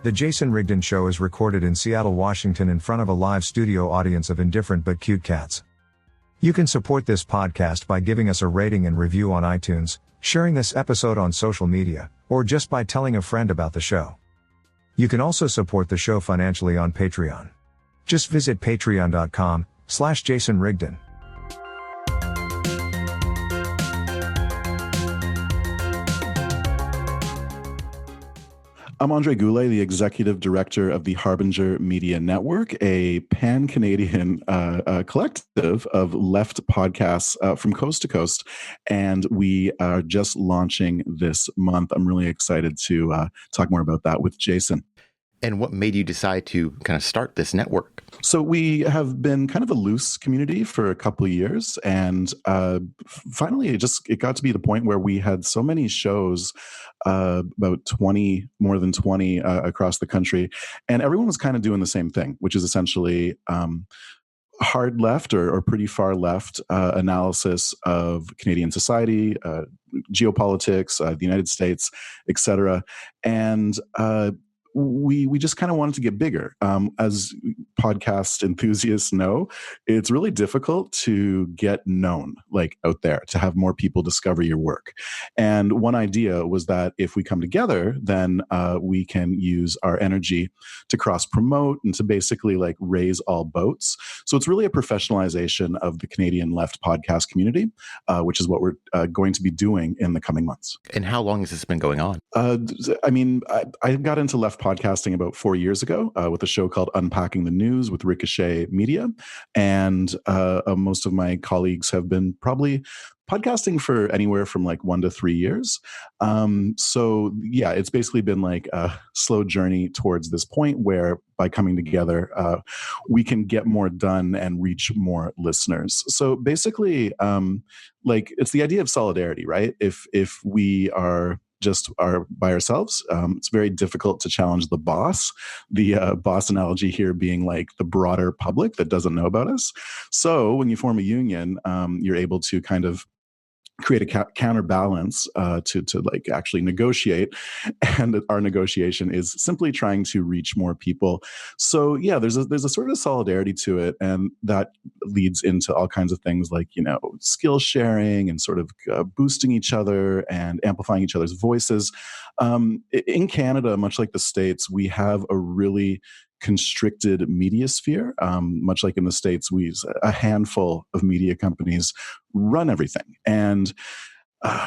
The Jason Rigdon Show is recorded in Seattle, Washington in front of a live studio audience of indifferent but cute cats. You can support this podcast by giving us a rating and review on iTunes, sharing this episode on social media, or just by telling a friend about the show. You can also support the show financially on Patreon. Just visit patreon.com/Jason Rigdon. I'm André Goulet, the Executive Director of the Harbinger Media Network, a pan-Canadian collective of left podcasts from coast to coast, and we are just launching this month. I'm really excited to talk more about that with Jason. And what made you decide to kind of start this network? So we have been kind of a loose community for a couple of years, and finally it got to be the point where we had so many shows, about 20, more than 20 across the country, and everyone was kind of doing the same thing, which is essentially hard left or pretty far left analysis of Canadian society, geopolitics, the United States, etc. And we just kind of wanted to get bigger. As podcast enthusiasts know, it's really difficult to get known, like out there, to have more people discover your work. And one idea was that if we come together, then we can use our energy to cross-promote and to basically like raise all boats. So it's really a professionalization of the Canadian left podcast community, which is what we're going to be doing in the coming months. And how long has this been going on? I got into left podcasting about 4 years ago with a show called Unpacking the News with Ricochet Media. And most of my colleagues have been probably podcasting for anywhere from like 1 to 3 years. So yeah, it's basically been like a slow journey towards this point where by coming together, we can get more done and reach more listeners. So basically, like it's the idea of solidarity, right? If we are by ourselves, it's very difficult to challenge the boss. The boss analogy here being like the broader public that doesn't know about us. So when you form a union, you're able to kind of create a counterbalance to like actually negotiate, and our negotiation is simply trying to reach more people. So yeah, there's a sort of solidarity to it, and that leads into all kinds of things like skill sharing and sort of boosting each other and amplifying each other's voices. In Canada, much like the States, we have a really constricted media sphere. Much like in the States, a handful of media companies run everything, and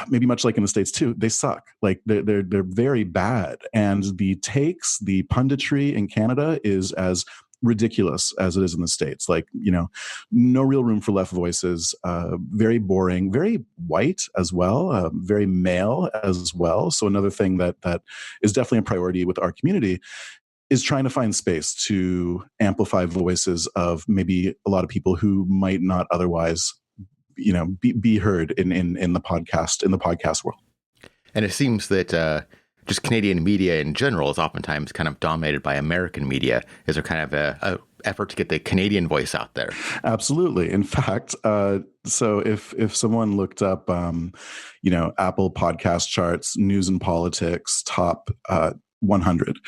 maybe much like in the States too, they suck. Like they're very bad, and the takes, the punditry in Canada is as ridiculous as it is in the States. Like no real room for left voices. Very boring, very white as well, very male as well. So another thing that is definitely a priority with our community is trying to find space to amplify voices of maybe a lot of people who might not otherwise, be heard in the podcast world. And it seems that just Canadian media in general is oftentimes kind of dominated by American media. Is there kind of a effort to get the Canadian voice out there? Absolutely. In fact, so if someone looked up, Apple podcast charts, news and politics, top 100,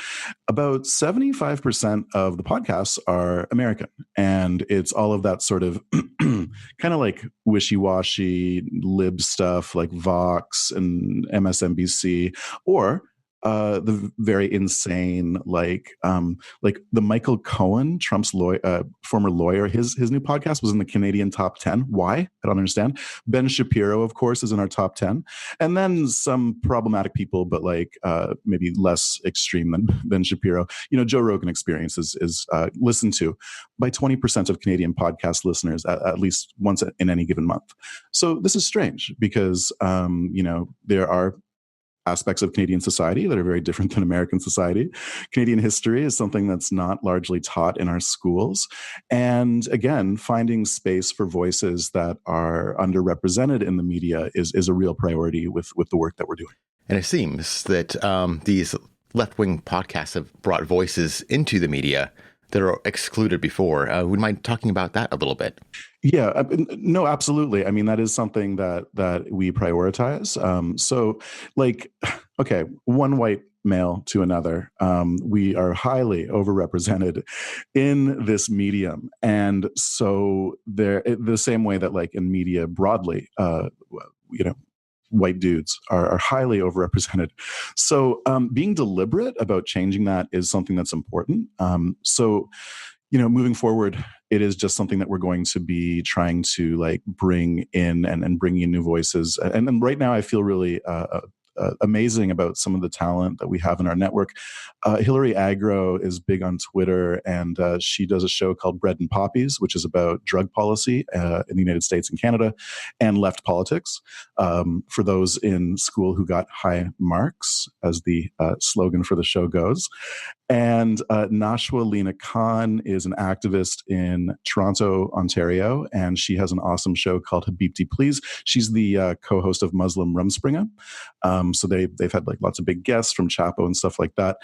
about 75% of the podcasts are American, and it's all of that sort of kind of like wishy-washy lib stuff like Vox and MSNBC, or the very insane like the Michael Cohen, Trump's former lawyer, his new podcast was in the Canadian top 10. Why? I don't understand. Ben Shapiro, of course, is in our top 10, and then some problematic people, but like maybe less extreme than Ben Shapiro. Joe Rogan Experience is listened to by 20% of Canadian podcast listeners at least once in any given month. So this is strange because there are aspects of Canadian society that are very different than American society. Canadian history is something that's not largely taught in our schools. And again, finding space for voices that are underrepresented in the media is a real priority with the work that we're doing. And it seems that these left-wing podcasts have brought voices into the media that are excluded before. Would you mind talking about that a little bit? Yeah, no, absolutely. I mean, that is something that we prioritize. So like, okay, one white male to another. We are highly overrepresented in this medium. And so the same way that like in media broadly, you know, white dudes are highly overrepresented. So being deliberate about changing that is something that's important. Moving forward, it is just something that we're going to be trying to like bring in and bring in new voices. And right now I feel really amazing about some of the talent that we have in our network. Hillary Agro is big on Twitter, and she does a show called Bread and Poppies, which is about drug policy in the United States and Canada and left politics. For those in school who got high marks, as the slogan for the show goes. And Nashwa Lena Khan is an activist in Toronto, Ontario, and she has an awesome show called Habibti Please. She's the co-host of Muslim Rumspringa. So they've had like lots of big guests from Chapo and stuff like that.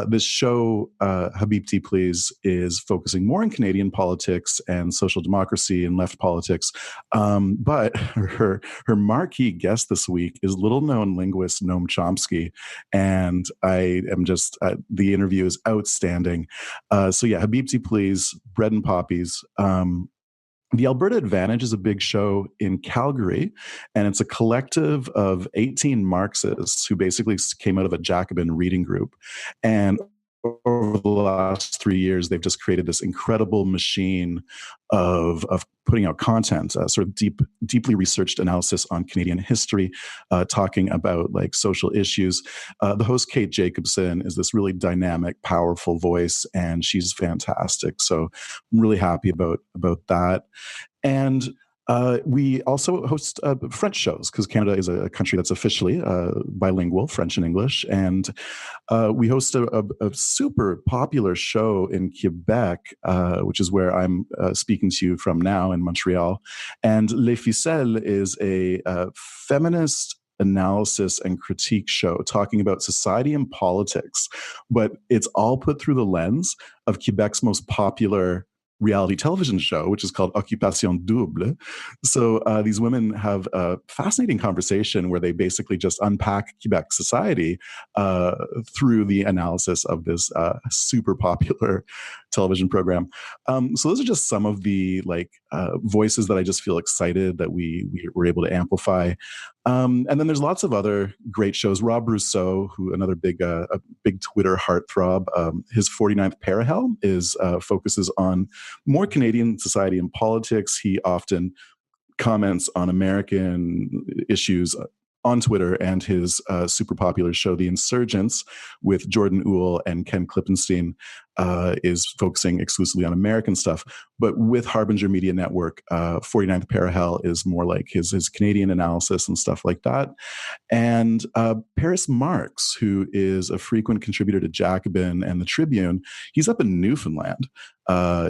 This show, Habibti Please, is focusing more on Canadian politics and social democracy and left politics. But her marquee guest this week is little-known linguist Noam Chomsky, and I am just the interview is outstanding. Habibti Please, Bread and Poppies. The Alberta Advantage is a big show in Calgary, and it's a collective of 18 Marxists who basically came out of a Jacobin reading group. And over the last 3 years, they've just created this incredible machine of putting out content, sort of deeply researched analysis on Canadian history, talking about like social issues. The host, Kate Jacobson, is this really dynamic, powerful voice, and she's fantastic. So I'm really happy about that. And we also host French shows because Canada is a country that's officially bilingual, French and English. And we host a super popular show in Quebec, which is where I'm speaking to you from now in Montreal. And Les Ficelles is a feminist analysis and critique show talking about society and politics, but it's all put through the lens of Quebec's most popular reality television show, which is called Occupation Double. So these women have a fascinating conversation where they basically just unpack Quebec society through the analysis of this super popular television program. So those are just some of the voices that I just feel excited that we were able to amplify. And then there's lots of other great shows. Rob Rousseau, who another big Twitter heartthrob, his 49th Parahell focuses on more Canadian society and politics. He often comments on American issues on Twitter, and his super popular show, The Insurgents, with Jordan Uhl and Ken Klippenstein, is focusing exclusively on American stuff. But with Harbinger Media Network, 49th Parahell is more like his Canadian analysis and stuff like that. And Paris Marx, who is a frequent contributor to Jacobin and the Tribune, he's up in Newfoundland.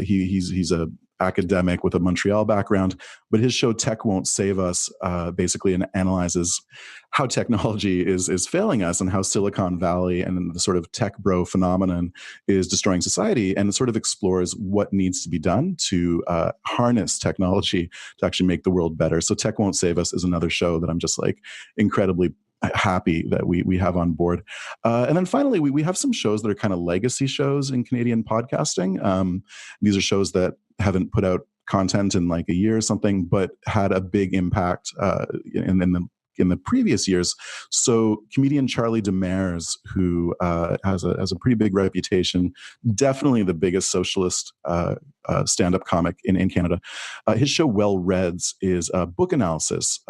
He's a academic with a Montreal background, but his show Tech Won't Save Us basically analyzes how technology is failing us and how Silicon Valley and the sort of tech bro phenomenon is destroying society, and it sort of explores what needs to be done to harness technology to actually make the world better. So Tech Won't Save Us is another show that I'm just like incredibly happy that we have on board. And then finally, we have some shows that are kind of legacy shows in Canadian podcasting. These are shows that haven't put out content in like a year or something, but had a big impact in the previous years. So comedian Charlie Demers, who has a pretty big reputation, definitely the biggest socialist stand-up comic in Canada. His show Well Reads is a book analysis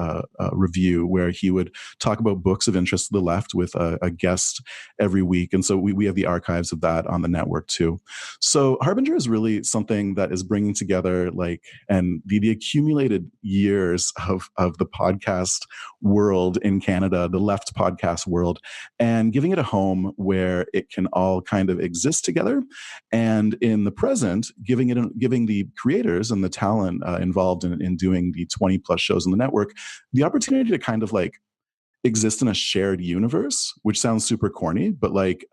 review where he would talk about books of interest to the left with a guest every week. And so we have the archives of that on the network too. So Harbinger is really something that is bringing together the accumulated years of the podcast world in Canada, the left podcast world, and giving it a home where it can all kind of exist together. And in the present, giving the creators and the talent involved in doing the 20 plus shows on the network the opportunity to kind of like exist in a shared universe, which sounds super corny, but like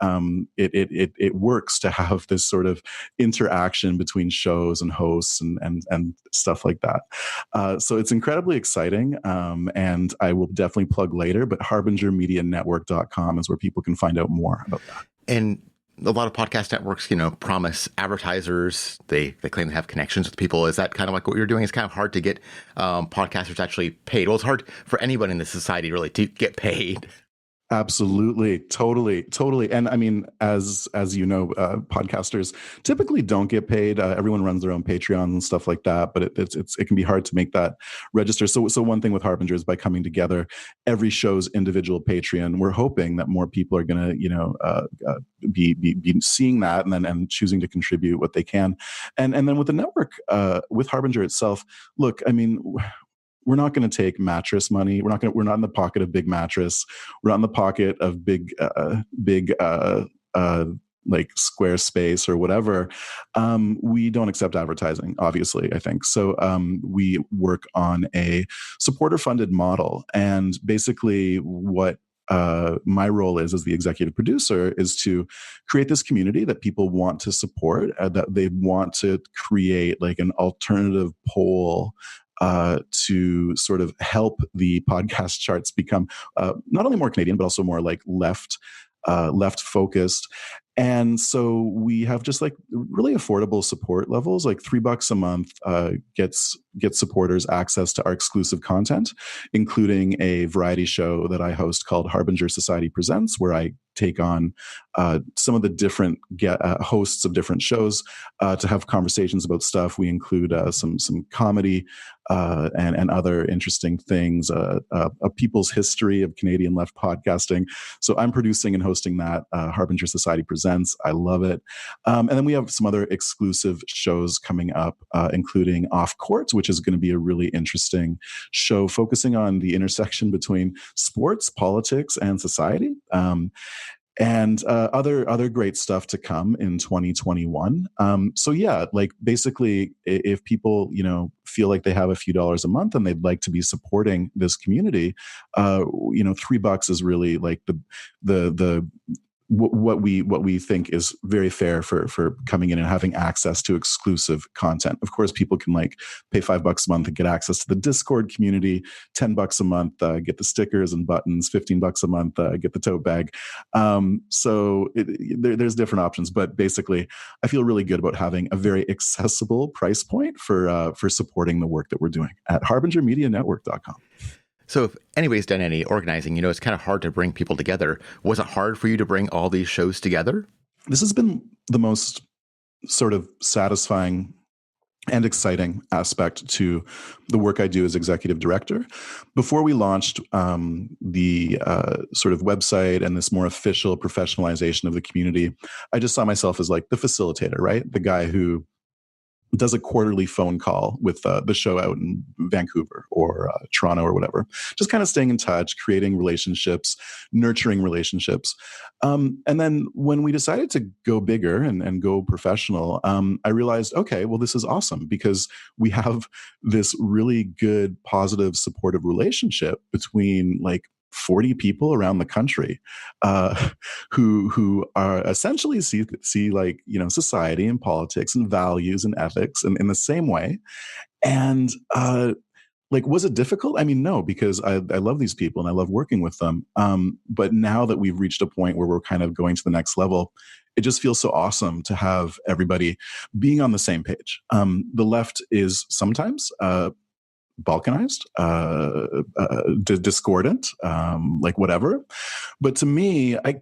it works to have this sort of interaction between shows and hosts and stuff like that. So it's incredibly exciting, and I will definitely plug later. But HarbingerMediaNetwork.com is where people can find out more about that. And a lot of podcast networks, promise advertisers. They claim to have connections with people. Is that kind of like what you're doing? It's kind of hard to get podcasters actually paid. Well, it's hard for anyone in this society really to get paid. Absolutely. Totally. And I mean, as you know, podcasters typically don't get paid. Everyone runs their own Patreons and stuff like that, but it can be hard to make that register. So one thing with Harbinger is by coming together, every show's individual Patreon, we're hoping that more people are going to, be seeing that and choosing to contribute what they can. And then with the network, with Harbinger itself, look, I mean, we're not going to take mattress money. We're not in the pocket of Big Mattress. We're not in the pocket of big like Squarespace or whatever. We don't accept advertising, obviously, I think. So we work on a supporter-funded model. And basically what my role is as the executive producer is to create this community that people want to support, that they want to create like an alternative pole to sort of help the podcast charts become not only more Canadian, but also more like left focused. And so we have just like really affordable support levels, like $3 a month gets supporters access to our exclusive content, including a variety show that I host called Harbinger Society Presents, where I take on some of the different hosts of different shows to have conversations about stuff. We include some comedy and other interesting things, a people's history of Canadian left podcasting. So I'm producing and hosting that Harbinger Society Presents. I love it. And then we have some other exclusive shows coming up, including Off Court, which is going to be a really interesting show focusing on the intersection between sports, politics, and society. And other great stuff to come in 2021. So yeah, like basically, if people feel like they have a few dollars a month and they'd like to be supporting this community, $3 is really like the what we think is very fair for coming in and having access to exclusive content. Of course, people can like pay $5 a month and get access to the Discord community, $10 a month, get the stickers and buttons, $15 a month, get the tote bag. So there's different options, but basically I feel really good about having a very accessible price point for supporting the work that we're doing at HarbingerMediaNetwork.com. So if anybody's done any organizing, it's kind of hard to bring people together. Was it hard for you to bring all these shows together? This has been the most sort of satisfying and exciting aspect to the work I do as executive director. Before we launched the sort of website and this more official professionalization of the community, I just saw myself as like the facilitator, right? The guy who does a quarterly phone call with the show out in Vancouver or Toronto or whatever, just kind of staying in touch, creating relationships, nurturing relationships. And then when we decided to go bigger and go professional, I realized, okay, well, this is awesome because we have this really good, positive, supportive relationship between like 40 people around the country who are essentially see like society and politics and values and ethics and in the same way. And like, was it difficult? I mean, no, because I love these people and I love working with them. But now that we've reached a point where we're kind of going to the next level, it just feels so awesome to have everybody being on the same page. The left is sometimes balkanized, discordant, like whatever. But to me, I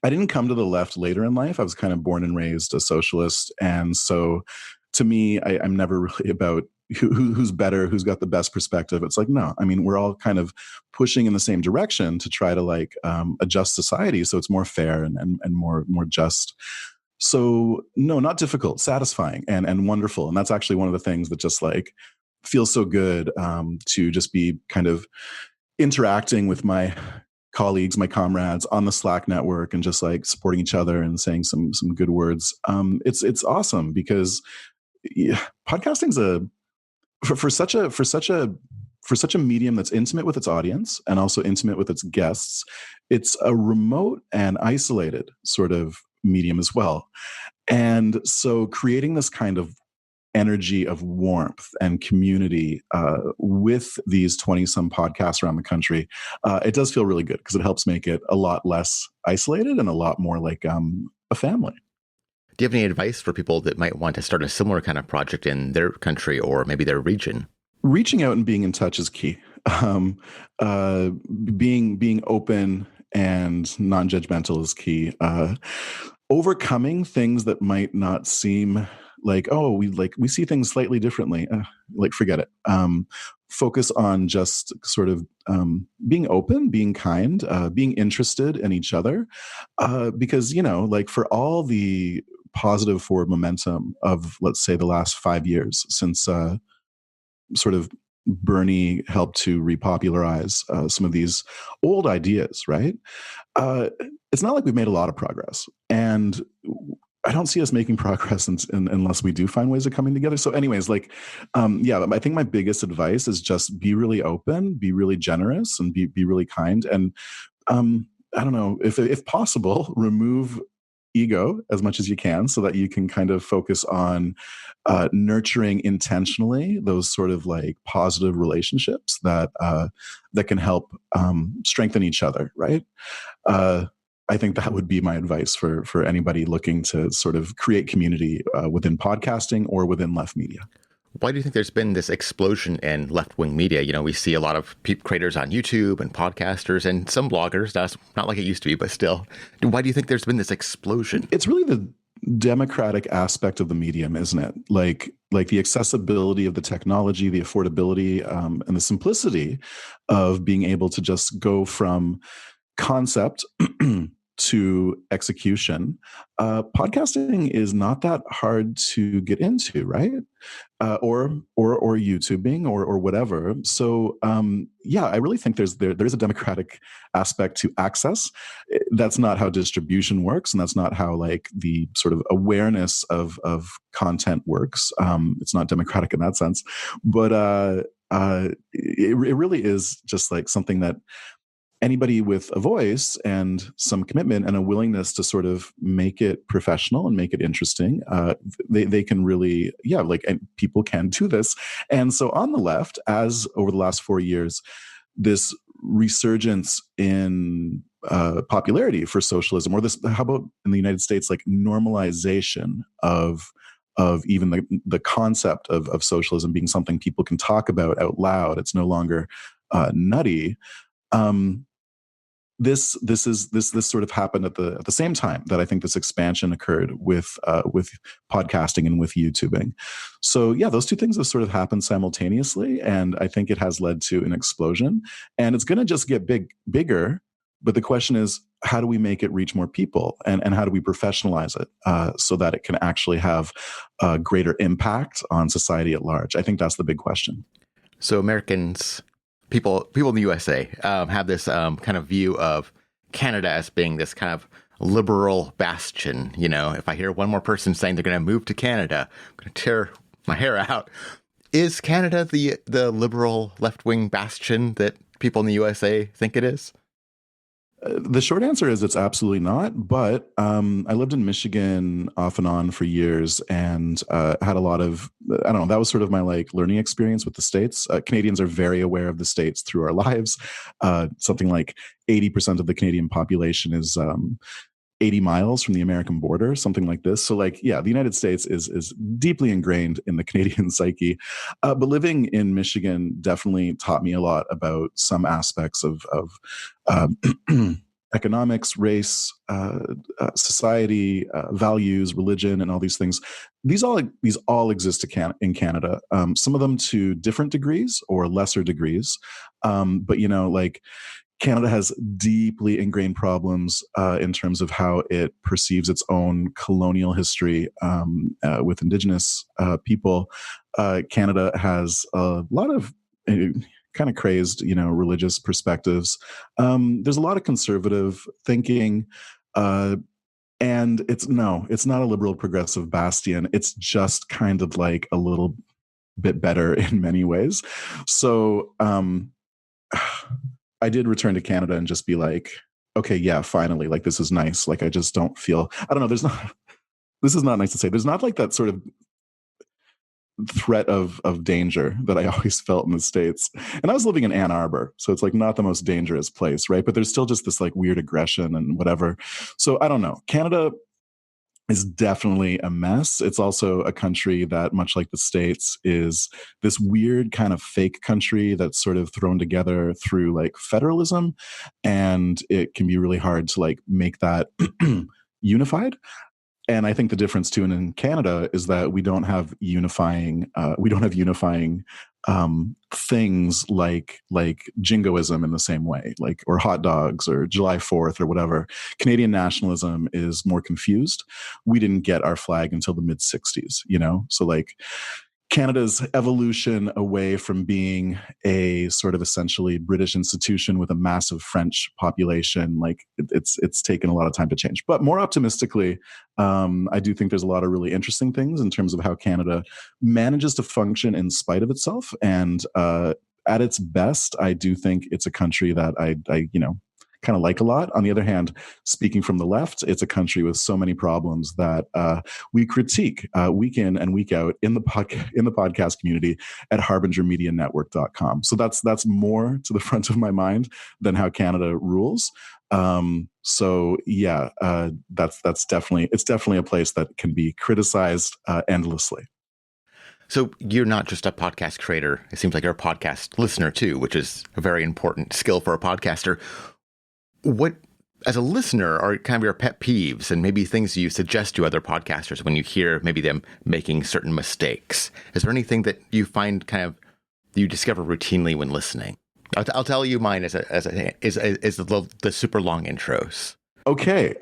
didn't come to the left later in life. I was kind of born and raised a socialist. And so to me, I'm never really about who's better, who's got the best perspective. It's like, no, I mean, we're all kind of pushing in the same direction to try to like adjust society so it's more fair and more just. So no, not difficult, satisfying and wonderful. And that's actually one of the things that just like feels so good to just be kind of interacting with my colleagues, my comrades on the Slack network and just like supporting each other and saying some good words. It's awesome because podcasting's for such a for such a medium that's intimate with its audience and also intimate with its guests, it's a remote and isolated sort of medium as well. And so creating this kind of energy of warmth and community with these 20 some podcasts around the country, it does feel really good because it helps make it a lot less isolated and a lot more like a family. Do you have any advice for people that might want to start a similar kind of project in their country or maybe their region? Reaching out and being in touch is key. Being open and non-judgmental is key. Overcoming things that might not seem like, oh, we see things slightly differently. Like forget it. Focus on just sort of being open, being kind, being interested in each other, because like for all the positive forward momentum of, let's say, the last 5 years since sort of Bernie helped to repopularize some of these old ideas, right? It's not like we've made a lot of progress. And I don't see us making progress unless we do find ways of coming together. So anyways, I think my biggest advice is just be really open, be really generous, and be really kind. And I don't know, if possible, remove ego as much as you can so that you can kind of focus on nurturing intentionally those sort of like positive relationships that can help strengthen each other, right? I think that would be my advice for anybody looking to sort of create community within podcasting or within left media. Why do you think there's been this explosion in left-wing media? We see a lot of creators on YouTube and podcasters and some bloggers. That's not like it used to be, but still. Why do you think there's been this explosion? It's really the democratic aspect of the medium, isn't it? Like the accessibility of the technology, the affordability, and the simplicity of being able to just go from concept to execution. Podcasting is not that hard to get into, right? Or YouTubing or whatever. So I really think there's a democratic aspect to access. That's not how distribution works, and that's not how like the sort of awareness of content works. It's not democratic in that sense, but it really is just like something that anybody with a voice and some commitment and a willingness to sort of make it professional and make it interesting, they can really, and people can do this. And so on the left, as over the last 4 years, this resurgence in popularity for socialism, or this, how about in the United States, like normalization of even the concept of socialism being something people can talk about out loud. It's no longer nutty. This sort of happened at the same time that I think this expansion occurred with podcasting and with YouTubing. So those two things have sort of happened simultaneously, and I think it has led to an explosion. And it's going to just get bigger. But the question is, how do we make it reach more people, and how do we professionalize it so that it can actually have a greater impact on society at large? I think that's the big question. So Americans. People in the USA have this kind of view of Canada as being this kind of liberal bastion. If I hear one more person saying they're going to move to Canada, I'm going to tear my hair out. Is Canada the liberal left-wing bastion that people in the USA think it is? The short answer is it's absolutely not. But I lived in Michigan off and on for years, and had a lot of, I don't know, that was sort of my like learning experience with the States. Canadians are very aware of the States through our lives. Something like 80% of the Canadian population is 80 miles from the American border, something like this. So the United States is deeply ingrained in the Canadian psyche. But living in Michigan definitely taught me a lot about some aspects of economics, race, society, values, religion, and all these things. These all exist in Canada. Some of them to different degrees or lesser degrees. But Canada has deeply ingrained problems in terms of how it perceives its own colonial history with Indigenous people. Canada has a lot of kind of crazed, religious perspectives. There's a lot of conservative thinking, and it's not a liberal progressive bastion. It's just kind of like a little bit better in many ways. So I did return to Canada and just be like, okay, yeah, finally, like this is nice. Like I just don't feel, I don't know, this is not nice to say. There's not like that sort of threat of danger that I always felt in the States. And I was living in Ann Arbor, so it's like not the most dangerous place, right? But there's still just this like weird aggression and whatever. So I don't know. Canada is definitely a mess. It's also a country that, much like the States, is this weird kind of fake country that's sort of thrown together through like federalism. And it can be really hard to like make that unified. And I think the difference too in Canada is that we don't have unifying things like jingoism in the same way, like or hot dogs or July 4th or whatever. Canadian nationalism is more confused. We didn't get our flag until the mid 60s, you know? So like Canada's evolution away from being a sort of essentially British institution with a massive French population, like it's taken a lot of time to change. But more optimistically, I do think there's a lot of really interesting things in terms of how Canada manages to function in spite of itself. And at its best, I do think it's a country that I kind of like a lot. On the other hand, speaking from the left, it's a country with so many problems that we critique week in and week out in the podcast community at harbingermedianetwork.com. So that's more to the front of my mind than how Canada rules. So yeah, that's definitely a place that can be criticized endlessly. So you're not just a podcast creator. It seems like you're a podcast listener too, which is a very important skill for a podcaster. What, as a listener, are kind of your pet peeves and maybe things you suggest to other podcasters when you hear maybe them making certain mistakes? Is there anything that you find kind of you discover routinely when listening? I'll tell you mine is the super long intros. Okay.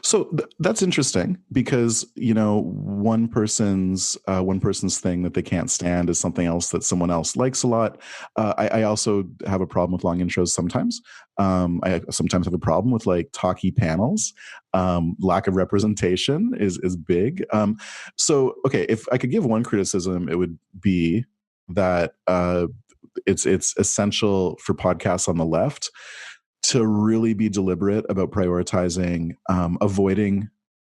So that's interesting because, one person's thing that they can't stand is something else that someone else likes a lot. I also have a problem with long intros sometimes. I sometimes have a problem with like talky panels. Lack of representation is big. So, okay, if I could give one criticism, it would be that it's essential for podcasts on the left to really be deliberate about prioritizing avoiding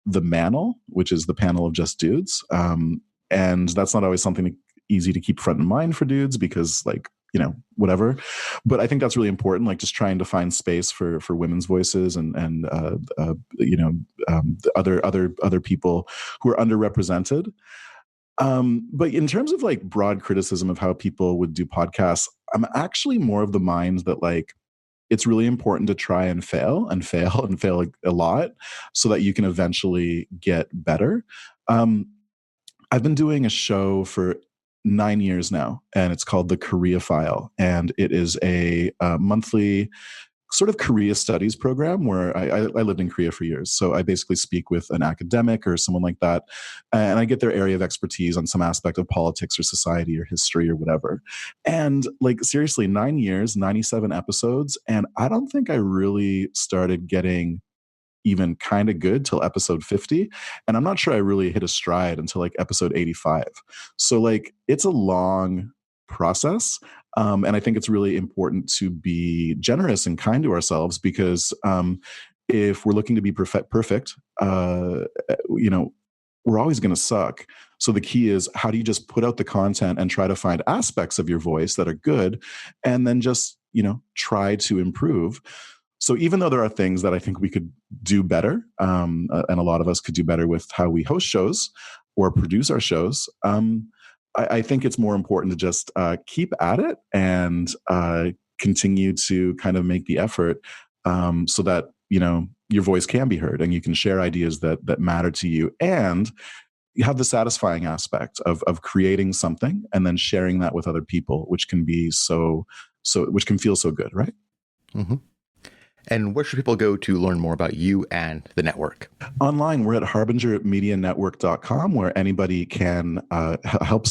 the manel, which is the panel of just dudes. And that's not always something easy to keep front in mind for dudes because like, whatever. But I think that's really important, like just trying to find space for women's voices and other people who are underrepresented. But in terms of like broad criticism of how people would do podcasts, I'm actually more of the mind that like, it's really important to try and fail a lot so that you can eventually get better. I've been doing a show for 9 years now, and it's called The Korea File. And it is a monthly sort of Korea studies program where I lived in Korea for years. So I basically speak with an academic or someone like that, and I get their area of expertise on some aspect of politics or society or history or whatever. And like, seriously, 9 years, 97 episodes. And I don't think I really started getting even kind of good till episode 50. And I'm not sure I really hit a stride until like episode 85. So like, it's a long process. And I think it's really important to be generous and kind to ourselves because if we're looking to be perfect, we're always going to suck. So the key is, how do you just put out the content and try to find aspects of your voice that are good and then just, try to improve. So even though there are things that I think we could do better, and a lot of us could do better with how we host shows or produce our shows, I think it's more important to just keep at it and continue to kind of make the effort so that, your voice can be heard and you can share ideas that matter to you. And you have the satisfying aspect of creating something and then sharing that with other people, which can be which can feel so good, right? Mm-hmm. And where should people go to learn more about you and the network? Online, we're at harbingermedianetwork.com, where anybody can help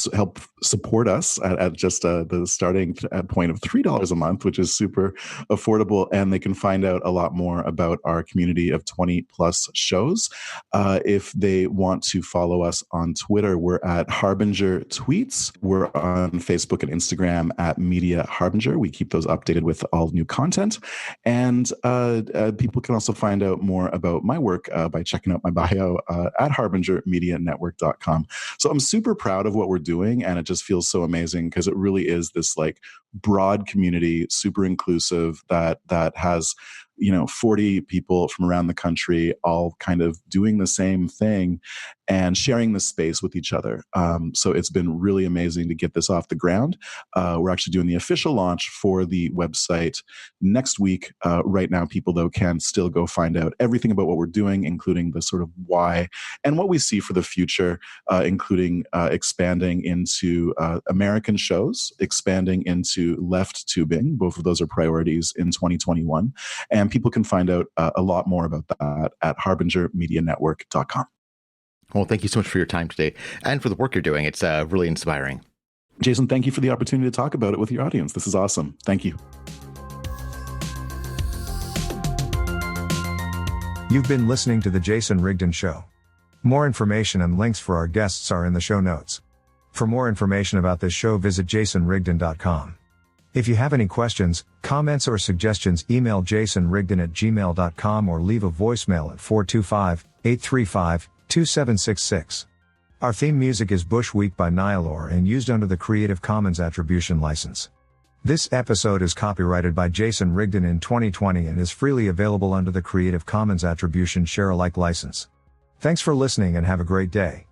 support us at just the starting point of $3 a month, which is super affordable. And they can find out a lot more about our community of 20 plus shows. If they want to follow us on Twitter, we're at Harbinger Tweets. We're on Facebook and Instagram at Media Harbinger. We keep those updated with all new content. And people can also find out more about my work by checking out my bio at harbingermedianetwork.com. So I'm super proud of what we're doing, and it just feels so amazing because it really is this like broad community, super inclusive, that has 40 people from around the country all kind of doing the same thing and sharing the space with each other. So it's been really amazing to get this off the ground. We're actually doing the official launch for the website next week. Right now, people, though, can still go find out everything about what we're doing, including the sort of why and what we see for the future, including expanding into American shows, expanding into left tubing. Both of those are priorities in 2021. And people can find out a lot more about that at harbingermedianetwork.com. Well, thank you so much for your time today and for the work you're doing. It's really inspiring. Jason, thank you for the opportunity to talk about it with your audience. This is awesome. Thank you. You've been listening to The Jason Rigdon Show. More information and links for our guests are in the show notes. For more information about this show, visit jasonrigdon.com. If you have any questions, comments, or suggestions, email jasonrigdon@gmail.com or leave a voicemail at 425-835-2766. Our theme music is Bush Week by Nihilor and used under the Creative Commons Attribution License. This episode is copyrighted by Jason Rigdon in 2020 and is freely available under the Creative Commons Attribution Share Alike license. Thanks for listening and have a great day.